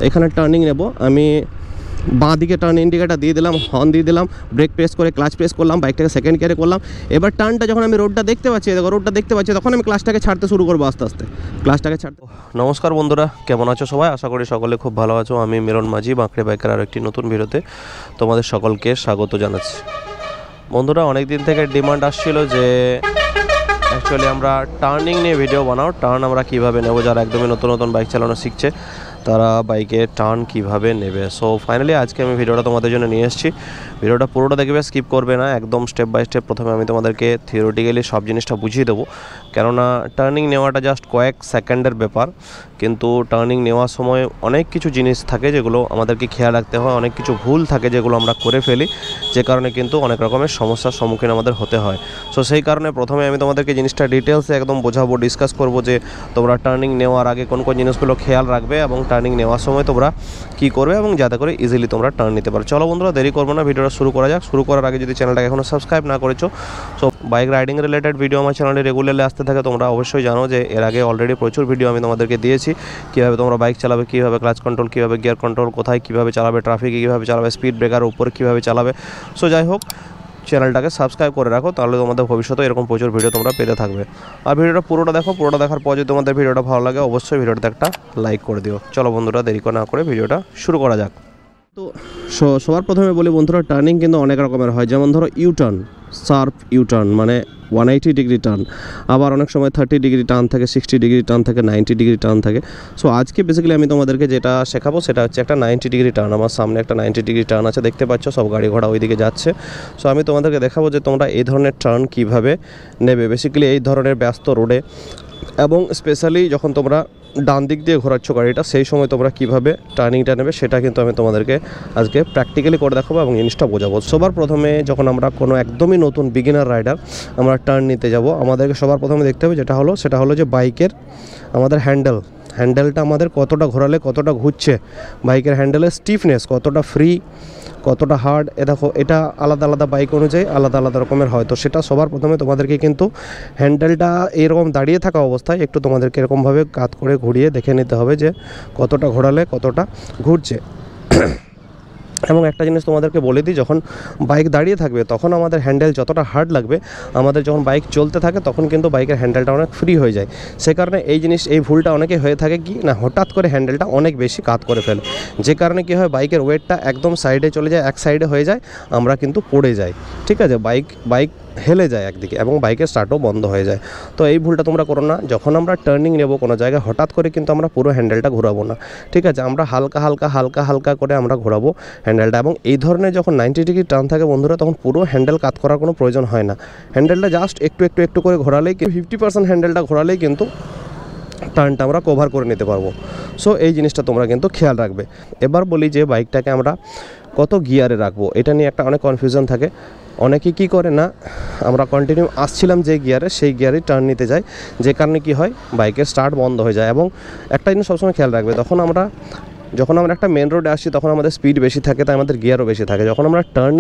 এখানে টার্নিং নেব, আমি বাঁ দিকে টার্ন ইন্ডিকেটার দিয়ে দিলাম, হর্ন দিয়ে দিলাম, ব্রেক প্রেস করে ক্লাচ প্রেস করলাম, বাইকটাকে সেকেন্ড গিয়ারে করলাম। এবার টার্নটা যখন আমি রোডটা দেখতে পাচ্ছি, দেখো রোডটা দেখতে পাচ্ছি, তখন আমি ক্লাচটাকে ছাড়তে শুরু করবো আস্তে আস্তে, ক্লাচটাকে ছাড়তে। নমস্কার বন্ধুরা, কেমন আছো সবাই? আশা করি সকলে খুব ভালো আছো। আমি মিলন মাঝি, বাঁকড়ে বাইকের আর একটি নতুন ভিডিওতে তোমাদের সকলকে স্বাগত জানাচ্ছি। বন্ধুরা, অনেক দিন থেকে ডিমান্ড আসছিল যে অ্যাকচুয়ালি আমরা টার্নিং নিয়ে ভিডিও বানাও, টার্ন আমরা কীভাবে নেব, যারা একদমই নতুন নতুন বাইক চালানো শিখছে তারা বাইকে টার্ন কিভাবে নেবে। সো ফাইনালি আজকে আমি ভিডিওটা তোমাদের জন্য নিয়ে এসেছি। ভিডিওটা পুরোটা দেখবে, স্কিপ করবে না, একদম স্টেপ বাই স্টেপ। প্রথমে আমি তোমাদেরকে থিওরিটিক্যালি সব জিনিসটা বুঝিয়ে দেবো, কেননা টার্নিং নেওয়াটা জাস্ট কয়েক সেকেন্ডের ব্যাপার, কিন্তু টার্নিং নেওয়ার সময় অনেক কিছু জিনিস থাকে যেগুলো আমাদেরকে খেয়াল রাখতে হয়, অনেক কিছু ভুল থাকে যেগুলো আমরা করে ফেলি, যে কারণে কিন্তু অনেক রকমের সমস্যার সম্মুখীন আমাদের হতে হয়। সো সেই কারণে প্রথমে আমি তোমাদেরকে জিনিসটা ডিটেলসে একদম বোঝাবো, ডিসকাস করবো যে তোমরা টার্নিং নেওয়ার আগে কোন কোন জিনিসগুলো খেয়াল রাখবে এবং টার্নিং নেওয়ার সময় তোমরা কী করবে, এবং যাতে করে ইজিলি তোমরা টার্ন নিতে পারো। চলো বন্ধুরা, দেরি করবো না, ভিডিওটা শুরু করা যাক। শুরু করার আগে যদি চ্যানেলটাকে এখনও সাবস্ক্রাইব না করেছো, so bike riding related video আমার চ্যানেলে রেগুলারলি আসতে থাকে। তোমরা অবশ্যই জানো যে এর আগে অলরেডি প্রচুর ভিডিও আমি তোমাদেরকে দিয়েছি, কীভাবে তোমরা বাইক চালাবে, কীভাবে ক্লাচ কন্ট্রোল, কীভাবে গিয়ার কন্ট্রোল, কোথায় কীভাবে চালাবে, ট্রাফিকে কীভাবে চালাবে, স্পিড ব্রেকার উপর কীভাবে চালাবে। সো যাই হোক, চ্যানেলটাকে সাবস্ক্রাইব করে রাখো, তাহলে তোমাদের ভবিষ্যতে এরকম প্রচুর ভিডিও তোমরা পেতে থাকবে। আর ভিডিওটা পুরোটা দেখো, পুরোটা দেখার পর যদি তোমাদের ভিডিওটা ভালো লাগে অবশ্যই ভিডিওটাতে একটা লাইক করে দিও। চলো বন্ধুরা, দেরি না করে ভিডিওটা শুরু করা যাক। তো সবার প্রথমে বলি বন্ধুরা, টার্নিং কিন্তু অনেক রকমের হয়। যেমন ধরো ইউটার্ন, শার্প ইউটার্ন মানে 180 ডিগ্রি টার্ন, আবার অনেক সময় 30 ডিগ্রি টার্ন থাকে, 60 ডিগ্রি টার্ন থাকে, 90 ডিগ্রি টার্ন থাকে। সো আজকে বেসিক্যালি আমি তোমাদেরকে যেটা শেখাবো সেটা হচ্ছে একটা 90 ডিগ্রি টার্ন। আমার সামনে একটা 90 ডিগ্রি টার্ন আছে, দেখতে পাচ্ছ, সব গাড়ি ঘোড়া ওইদিকে যাচ্ছে। সো আমি তোমাদেরকে দেখাবো যে তোমরা এই ধরনের টার্ন কীভাবে নেবে, বেসিক্যালি এই ধরনের ব্যস্ত রোডে, এবং স্পেশালি যখন তোমরা ডান দিক দিয়ে ঘোরাচ্ছ গাড়িটা, সেই সময় তোমরা কীভাবে টার্নিংটা নেবে সেটা কিন্তু আমি তোমাদেরকে আজকে প্র্যাকটিক্যালি করে দেখাবো এবং জিনিসটা বোঝাবো। সবার প্রথমে যখন আমরা কোনো একদমই নতুন বিগিনার রাইডার আমরা টার্ন নিতে যাব, আমাদেরকে সবার প্রথমে দেখতে হবে সেটা হলো যে বাইকের আমাদের হ্যান্ডেলটা আমাদের কতটা ঘোরালে কতটা ঘুরছে, বাইকের হ্যান্ডেলের স্টিফনেস কতটা, ফ্রি কতটা হার্ড। দেখো, এটা আলাদা আলাদা বাইক অনুযায়ী আলাদা আলাদা রকমের হয়। তো সেটা সবার প্রথমে তোমাদেরকে কিন্তু হ্যান্ডেলটা এরকম দাঁড়িয়ে থাকা অবস্থায় একটু তোমাদেরকে এরকমভাবে কাত করে ঘুরিয়ে দেখে নিতে হবে যে কতটা ঘোরালে কতটা ঘুরছে। এবং একটা জিনিস তোমাদেরকে বলে দিই, যখন বাইক দাঁড়িয়ে থাকবে তখন আমাদের হ্যান্ডেল যতটা হার্ড লাগবে, আমাদের যখন বাইক চলতে থাকে তখন কিন্তু বাইকের হ্যান্ডেলটা অনেক ফ্রি হয়ে যায়। সে কারণে এই ভুলটা অনেকে হয়ে থাকে কি না, হঠাৎ করে হ্যান্ডেলটা অনেক বেশি কাত করে ফেলে, যে কারণে কী হয়, বাইকের ওয়েটটা একদম সাইডে চলে যায়, এক সাইডে হয়ে যায়, আমরা কিন্তু পড়ে যাই। ঠিক আছে, বাইক হেলে যায় একদিকে এবং বাইকের স্টার্টও বন্ধ হয়ে যায়। তো এই ভুলটা তোমরা করো না। যখন আমরা টার্নিং নেব কোনো জায়গায়, হঠাৎ করে কিন্তু আমরা পুরো হ্যান্ডেলটা ঘোরাবো না। ঠিক আছে, আমরা হালকা করে আমরা ঘোরাবো হ্যান্ডেলটা। এবং এই ধরনের যখন 90 ডিগ্রি টার্ন থাকে বন্ধুরা, তখন পুরো হ্যান্ডেল কাত করার কোনো প্রয়োজন হয় না। হ্যান্ডেলটা জাস্ট একটু করে ঘোরালেই, 50% হ্যান্ডেলটা ঘোরালেই কিন্তু টার্নটা আমরা কভার করে নিতে পারবো। সো এই জিনিসটা তোমরা কিন্তু খেয়াল রাখবে। এবার বলি যে বাইকটাকে আমরা কত গিয়ারে রাখবো, এটা নিয়ে একটা অনেক কনফিউশন থাকে। অনেকে কি করে না, আমরা কন্টিনিউ আসছিলাম যে গিয়ারে, সেই গিয়ারে টার্ন নিতে যাই, যে কারণে কি হয়, বাইকের স্টার্ট বন্ধ হয়ে যায়। এবং একটা জিনিস সবসময় খেয়াল রাখবে, যখন আমরা একটা মেন রোডে আসছি তখন আমাদের স্পিড বেশি থাকে, তাই আমাদের গিয়ারও বেশি থাকে। যখন আমরা টার্ন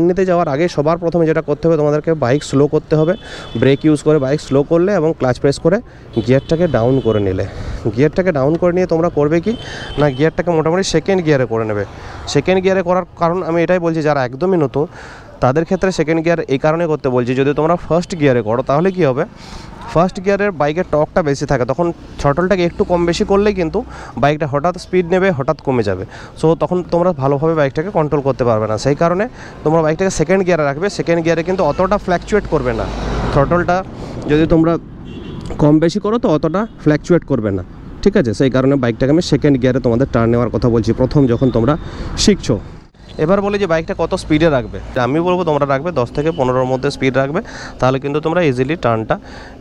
নিতে যাওয়ার আগে সবার প্রথমে যেটা করতে হবে, তোমাদেরকে বাইক স্লো করতে হবে। ব্রেক ইউজ করে বাইক স্লো করলে এবং ক্লাচ প্রেস করে গিয়ারটাকে ডাউন করে নিলে, গিয়ারটাকে ডাউন করে নিয়ে তোমরা করবে কি না, গিয়ারটাকে মোটামুটি সেকেন্ড গিয়ারে করে নেবে। সেকেন্ড গিয়ারে করার কারণ আমি এটাই বলছি, যারা একদমই নতুন তাদের ক্ষেত্রে সেকেন্ড গিয়ার এই কারণে করতে বলছি, যদি তোমরা ফার্স্ট গিয়ারে করো তাহলে কি হবে, ফার্স্ট গিয়ারের বাইকের টর্কটা বেশি থাকে, তখন থ্রটলটাকে একটু কম বেশি করলেই কিন্তু বাইকটা হঠাৎ স্পিড নেবে, হঠাৎ কমে যাবে। সো তখন তোমরা ভালোভাবে বাইকটাকে কন্ট্রোল করতে পারবে না। সেই কারণে তোমরা বাইকটাকে সেকেন্ড গিয়ারে রাখবে। সেকেন্ড গিয়ারে কিন্তু অতটা ফ্ল্যাকচুয়েট করবে না, থ্রটলটা যদি তোমরা কম বেশি করো তো অতটা ফ্ল্যাকচুয়েট করবে না। ঠিক আছে, সেই কারণে বাইকটাকে আমি সেকেন্ড গিয়ারে তোমাদের টার্ন নেওয়ার কথা বলছি প্রথম যখন তোমরা শিখছো। এবার বলি যে বাইকটা কত স্পিডে রাখবে, আমি বলবো তোমরা রাখবে 10 থেকে 15-র মধ্যে স্পিড রাখবে, তাহলে কিন্তু তোমরা ইজিলি টার্নটা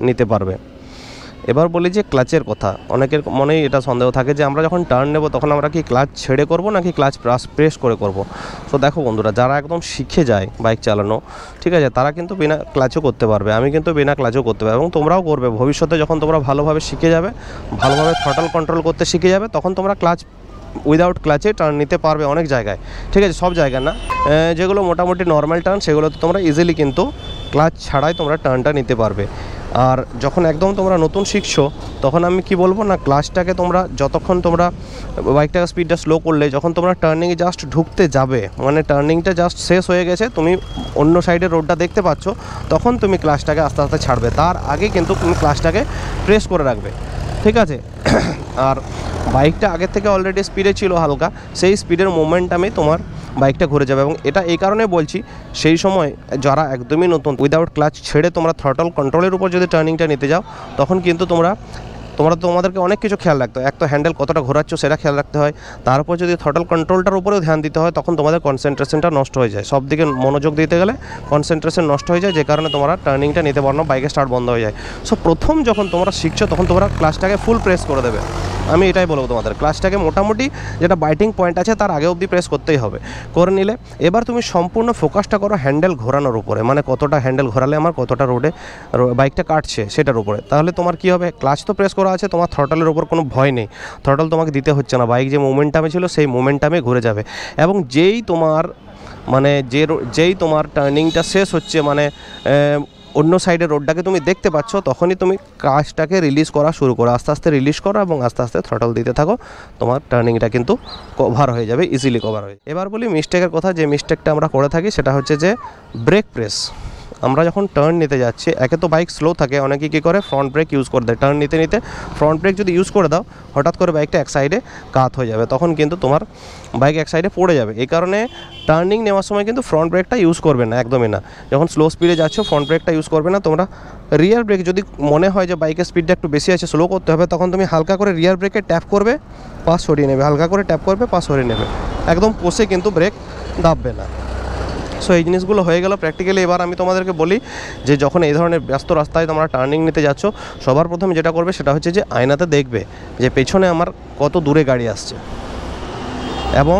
নিতে পারবে। এবার বলি যে ক্লাচের কথা, অনেকের মনেই এটা সন্দেহ থাকে যে আমরা যখন টার্ন নেব তখন আমরা কি ক্লাচ ছেড়ে করব নাকি ক্লাচ প্রেস করে করব। তো দেখো বন্ধুরা, যারা একদম শিখে যায় বাইক চালানো, ঠিক আছে, তারা কিন্তু বিনা ক্লাচও করতে পারবে, আমি কিন্তু বিনা ক্লাচও করতে পারবো, এবং তোমরাও করবে ভবিষ্যতে। যখন তোমরা ভালোভাবে শিখে যাবে, ভালোভাবে থ্রটল কন্ট্রোল করতে শিখে যাবে, তখন তোমরা ক্লাচ উইদাউট ক্লাচে টার্ন নিতে পারবে অনেক জায়গায়। ঠিক আছে, সব জায়গায় না, যেগুলো মোটামুটি নর্মাল টার্ন সেগুলোতে তোমরা ইজিলি কিন্তু ক্লাচ ছাড়াই তোমরা টার্নটা নিতে পারবে। আর যখন একদম তোমরা নতুন শিখছো তখন আমি কি বলবো না, ক্লাচটাকে তোমরা যতক্ষণ তোমরা বাইকটাকে স্পিডটা স্লো করলে, যখন তোমরা টার্নিংয়ে জাস্ট ঢুকতে যাবে, মানে টার্নিংটা জাস্ট শেষ হয়ে গেছে, তুমি অন্য সাইডের রোডটা দেখতে পাচ্ছ, তখন তুমি ক্লাচটাকে আস্তে আস্তে ছাড়বে। তার আগে কিন্তু তুমি ক্লাচটাকে প্রেস করে রাখবে, ঠিক আছে? আর বাইকটা আগের থেকে অলরেডি স্পিডে ছিল হালকা, সেই স্পিডের মোমেন্টামে তোমার বাইকটা ঘুরে যাবে। এবং এটা এই কারণে বলছি, সেই সময় যারা একদমই নতুন উইদাউট ক্লাচ ছেড়ে তোমরা থ্রটল কন্ট্রোলের উপর যদি টার্নিংটা নিতে যাও, তখন কিন্তু তোমাদেরকে অনেক কিছু খেয়াল রাখতে হয়। এক তো হ্যান্ডেল কতটা ঘোরাচ্ছ সেটা খেয়াল রাখতে হয়, তারপর যদি থ্রটল কন্ট্রোলটার উপরেও ধ্যান দিতে হয়, তখন তোমাদের কনসেন্ট্রেশনটা নষ্ট হয়ে যায়। সব দিকে মনোযোগ দিতে গেলে কনসেন্ট্রেশন নষ্ট হয়ে যায়, যে কারণে তোমরা টার্নিংটা নিতে পারো না, বাইকের স্টার্ট বন্ধ হয়ে যায়। সো প্রথম যখন তোমরা শিখছো তখন তোমরা ক্লাচটাকে ফুল প্রেস করে দেবে। আমি এটাই বলবো তোমাদের, ক্লাচটাকে মোটামুটি যেটা বাইটিং পয়েন্ট আছে তার আগে অবধি প্রেস করতেই হবে। করে নিলে এবার তুমি সম্পূর্ণ ফোকাসটা করো হ্যান্ডেল ঘোরানোর উপরে, মানে কতটা হ্যান্ডেল ঘোরালে আমার কতটা রোডে বাইকটা কাটছে সেটার উপরে। তাহলে তোমার কি হবে, ক্লাচ তো প্রেস করা আছে, তোমার থ্রটলের উপর কোনো ভয় নেই, থ্রটল তোমাকে দিতে হচ্ছে না, বাইক যে মোমেন্টামে ছিল সেই মোমেন্টামে ঘুরে যাবে। এবং যেই তোমার টার্নিংটা শেষ হচ্ছে, মানে অন্য সাইডের রোডটাকে তুমি দেখতে পাচ্ছ, তখনই তুমি ক্লাচটাকে রিলিজ করা শুরু করো, আস্তে আস্তে রিলিজ করো এবং আস্তে আস্তে থ্রটল দিতে থাকো, তোমার টার্নিংটা কিন্তু কভার হয়ে যাবে, ইজিলি কভার হয়ে যাবে। এবার বলি মিস্টেকের কথা, যে মিস্টেকটা আমরা করে থাকি সেটা হচ্ছে যে ব্রেক প্রেস। আমরা যখন টার্ন নিতে যাচ্ছি, একে তো বাইক স্লো থাকে, অনেকে কী করে ফ্রন্ট ব্রেক ইউজ করে দেয়, টার্ন নিতে নিতে ফ্রন্ট ব্রেক যদি ইউজ করে দাও, হঠাৎ করে বাইকটা এক সাইডে কাত হয়ে যাবে, তখন কিন্তু তোমার বাইক এক সাইডে পড়ে যাবে। এই কারণে টার্নিং নেওয়ার সময় কিন্তু ফ্রন্ট ব্রেকটা ইউজ করবে না, একদমই না। যখন স্লো স্পিডে যাচ্ছ ফ্রন্ট ব্রেকটা ইউজ করবে না তোমরা। রিয়ার ব্রেক যদি মনে হয় যে বাইকের স্পিডটা একটু বেশি আছে, স্লো করতে হবে, তখন তুমি হালকা করে রিয়ার ব্রেকে ট্যাপ করবে, পাশ সরিয়ে নেবে, হালকা করে ট্যাপ করবে, পাশ সরিয়ে নেবে, একদম কষে কিন্তু ব্রেক দাববে না। সো এই জিনিসগুলো হয়ে গেল প্র্যাকটিক্যালি। এবার আমি তোমাদেরকে বলি যে যখন এই ধরনের ব্যস্ত রাস্তায় তোমরা টার্নিং নিতে যাচ্ছ, সবার প্রথমে যেটা করবে সেটা হচ্ছে যে আয়নাতে দেখবে যে পেছনে আমার কত দূরে গাড়ি আসছে, এবং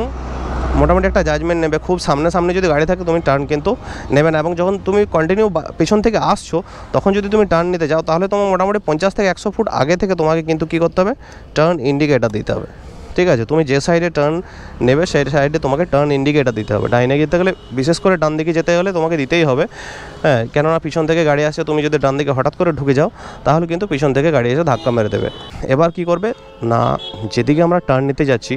মোটামুটি একটা জাজমেন্ট নেবে। খুব সামনে যদি গাড়ি থাকে তুমি টার্ন কিন্তু নেবে না। এবং যখন তুমি কন্টিনিউ পেছন থেকে আসছো, তখন যদি তুমি টার্ন নিতে যাও, তাহলে তোমার মোটামুটি 50 থেকে 100 ফুট আগে থেকে তোমাকে কিন্তু কী করতে হবে, টার্ন ইন্ডিকেটার দিতে হবে, ঠিক আছে? তুমি যে সাইডে টার্ন নেবে সেই সাইডে তোমাকে টার্ন ইন্ডিকেটার দিতে হবে। ডাইনে যেতে গেলে, বিশেষ করে ডান দিকে যেতে গেলে তোমাকে দিতেই হবে, হ্যাঁ, কেননা পিছন থেকে গাড়ি আসে, তুমি যদি ডান দিকে হঠাৎ করে ঢুকে যাও, তাহলে কিন্তু পিছন থেকে গাড়ি এসে ধাক্কা মেরে দেবে। এবার কি করবে না, যেদিকে আমরা টার্ন নিতে যাচ্ছি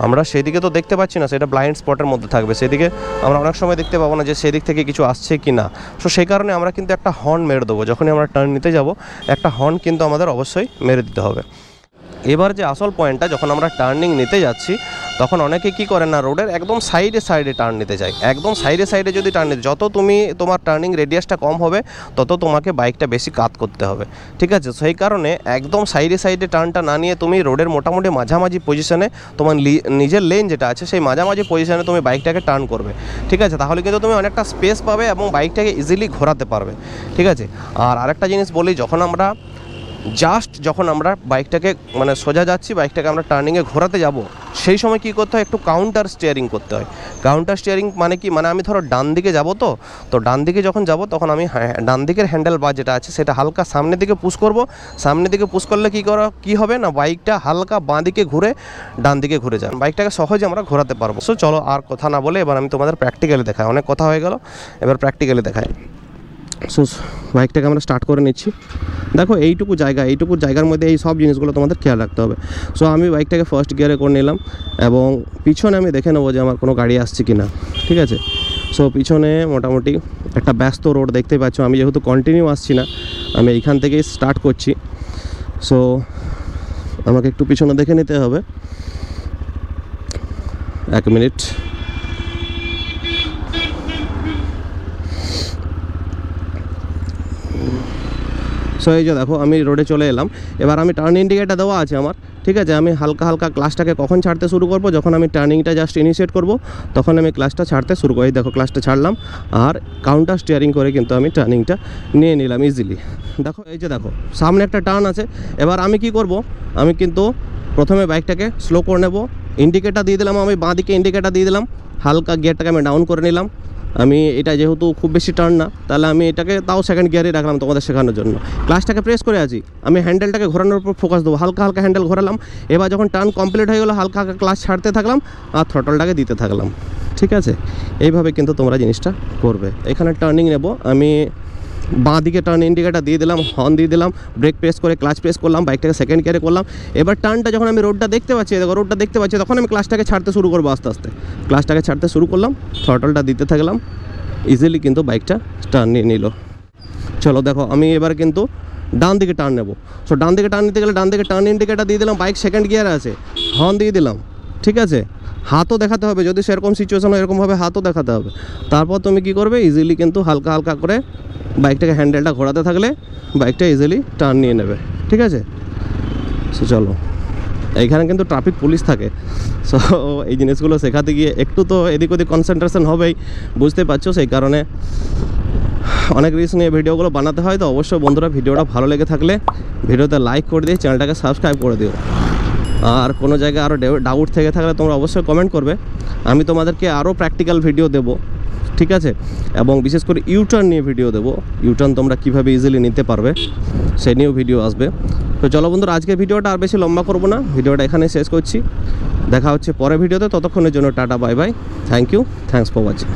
আমরা সেদিকে তো দেখতে পাচ্ছি না, সেটা ব্লাইন্ড স্পটের মধ্যে থাকবে, সেদিকে আমরা অনেক সময় দেখতে পাবো না যে সেদিক থেকে কিছু আসছে কি না। সো সেই কারণে আমরা কিন্তু একটা হর্ন মেরে দেবো, যখনই আমরা টার্ন নিতে যাব একটা হর্ন কিন্তু আমাদের অবশ্যই মেরে দিতে হবে। এবার যে আসল পয়েন্টটা, যখন আমরা টার্নিং নিতে যাচ্ছি তখন অনেকে কি করে না, রোডের একদম সাইডে টার্ন নিতে চায়। একদম সাইডে যদি টার্ন নিতে, যত তোমার টার্নিং রেডিয়াসটা কম হবে তত তোমাকে বাইকটা বেশি কাত করতে হবে, ঠিক আছে? সেই কারণে একদম সাইডে টার্নটা না নিয়ে তুমি রোডের মোটামুটি মাঝামাঝি পজিশনে, তোমার নিজের লেন যেটা আছে সেই মাঝামাঝি পজিশনে তুমি বাইকটাকে টার্ন করবে, ঠিক আছে? তাহলে কিন্তু তুমি অনেকটা স্পেস পাবে এবং বাইকটাকে ইজিলি ঘোরাতে পারবে, ঠিক আছে? আর আরেকটা জিনিস বলি, যখন আমরা বাইকটাকে মানে সোজা যাচ্ছি, বাইকটাকে আমরা টার্নিংয়ে ঘোরাতে যাব, সেই সময় কি করতে হয়, একটু কাউন্টার স্টিয়ারিং করতে হয়। কাউন্টার স্টিয়ারিং মানে কি, মানে আমি ধরো ডান দিকে যাব, তো ডান দিকে যখন যাব তখন আমি ডান দিকের হ্যান্ডেল বার যেটা আছে সেটা হালকা সামনের দিকে পুশ করব। সামনের দিকে পুশ করলে কি হবে না, বাইকটা হালকা বাঁ দিকে ঘুরে ডান দিকে ঘুরে যাবে, বাইকটাকে সহজে আমরা ঘোরাতে পারবো। সো চলো আর কথা না বলে এবার আমি তোমাদের প্র্যাকটিক্যালি দেখাই। অনেক কথা হয়ে গেল, এবার প্র্যাকটিক্যালি দেখাই। সো বাইকটাকে আমরা স্টার্ট করে নিচ্ছি। দেখো এইটুকু জায়গার মধ্যে এই সব জিনিসগুলো তোমাদের খেয়াল রাখতে হবে। সো আমি বাইকটাকে ফার্স্ট গিয়ারে করে নিলাম এবং পিছনে আমি দেখে নেবো যে আমার কোনো গাড়ি আসছে কি না, ঠিক আছে? সো পিছনে মোটামুটি একটা ব্যস্ত রোড দেখতেই পাচ্ছ। আমি যেহেতু কন্টিনিউ আসছি না, আমি এইখান থেকেই স্টার্ট করছি। সো আমাকে একটু পিছনে দেখে নিতে হবে, 1 মিনিট। সো এই যে দেখো আমি রোডে চলে এলাম। এবার আমি টার্ন ইন্ডিকেটার দেওয়া আছে আমার, ঠিক আছে? আমি হালকা ক্লাচটাকে কখন ছাড়তে শুরু করব, যখন আমি টার্নিংটা জাস্ট ইনিশিয়েট করব তখন আমি ক্লাচটা ছাড়তে শুরু করি। দেখো ক্লাচটা ছাড়লাম আর কাউন্টার স্টিয়ারিং করে কিন্তু আমি টার্নিংটা নিয়ে নিলাম ইজিলি। দেখো এই যে দেখো সামনে একটা টার্ন আছে। এবার আমি কি করব, আমি কিন্তু প্রথমে বাইকটাকে স্লো করে নেব, ইন্ডিকেটার দিয়ে দিলাম, আমি বাঁ দিকে ইন্ডিকেটার দিয়ে দিলাম, হালকা গিয়ারটাকে আমি ডাউন করে নিলাম। আমি এটা যেহেতু খুব বেশি টার্ন না, তাহলে আমি এটাকে তাও সেকেন্ড গিয়ারে রাখলাম তোমাদের শেখানোর জন্য। ক্লাচটাকে প্রেস করে আছি, আমি হ্যান্ডেলটাকে ঘোরানোর উপর ফোকাস দেবো, হালকা হ্যান্ডেল ঘোরালাম। এবার যখন টার্ন কমপ্লিট হয়ে গেলো হালকা ক্লাচ ছাড়তে থাকলাম আর থ্রটলটাকে দিতে থাকলাম, ঠিক আছে? এইভাবে কিন্তু তোমরা জিনিসটা করবে। এখানে টার্নিং নেব আমি বাঁ দিকে টার্ন ইন্ডিকেটার দিয়ে দিলাম, হর্ন দিয়ে দিলাম, ব্রেক প্রেস করে ক্লাচ প্রেস করলাম, বাইকটাকে সেকেন্ড গিয়ারে করলাম। এবার টার্নটা যখন আমি রোডটা দেখতে পাচ্ছি, দেখো রোডটা দেখতে পাচ্ছি, তখন আমি ক্লাচটাকে ছাড়তে শুরু করবো আস্তে আস্তে। ক্লাচটাকে ছাড়তে শুরু করলাম, থ্রটলটা দিতে থাকলাম, ইজিলি কিন্তু বাইকটা টার্ন নিয়ে নিল। চলো দেখো আমি এবার কিন্তু ডান দিকে টার্ন নেবো। সো ডান দিকে টার্ন নিতে গেলে ডান দিকে টার্ন ইন্ডিকেটার দিয়ে দিলাম, বাইক সেকেন্ড গিয়ারে আছে, হর্ন দিয়ে দিলাম, ঠিক আছে। হাতও দেখাতে হবে, যদি সেরকম সিচুয়েশন হয় এরকমভাবে হাতও দেখাতে হবে। তারপর তুমি কি করবে, ইজিলি কিন্তু হালকা হালকা করে বাইকটাকে হ্যান্ডেলটা ঘোরাতে থাকলে বাইকটা ইজিলি টার্ন নিয়ে নেবে, ঠিক আছে। সো চলো, এইখানে কিন্তু ট্রাফিক পুলিশ থাকে। সো এই জিনিসগুলো শেখাতে গিয়ে একটু তো এদিক ওদিক কনসেন্ট্রেশন হবেই, বুঝতে পারছো। সেই কারণে অনেক রিস্ক নিয়ে ভিডিওগুলো বানাতে হয়। তো অবশ্যই বন্ধুরা ভিডিওটা ভালো লেগে থাকলে ভিডিওতে লাইক করে দিয়ে চ্যানেলটাকে সাবস্ক্রাইব করে দিও। আর কোনো জায়গায় আরও ডাউট থেকে থাকলে তোমরা অবশ্যই কমেন্ট করবে, আমি তোমাদেরকে আরও প্র্যাকটিক্যাল ভিডিও দেবো, ঠিক আছে। এবং বিশেষ করে ইউটার্ন নিয়ে ভিডিও দেবো, ইউটার্ন তোমরা কীভাবে ইজিলি নিতে পারবে সেই নিয়েও ভিডিও আসবে। তো চলো বন্ধুরা, আজকের ভিডিওটা আর বেশি লম্বা করবো না, ভিডিওটা এখানে শেষ করছি। দেখা হচ্ছে পরের ভিডিওতে, ততক্ষণের জন্য টাটা bye bye, thank you, thanks for watching.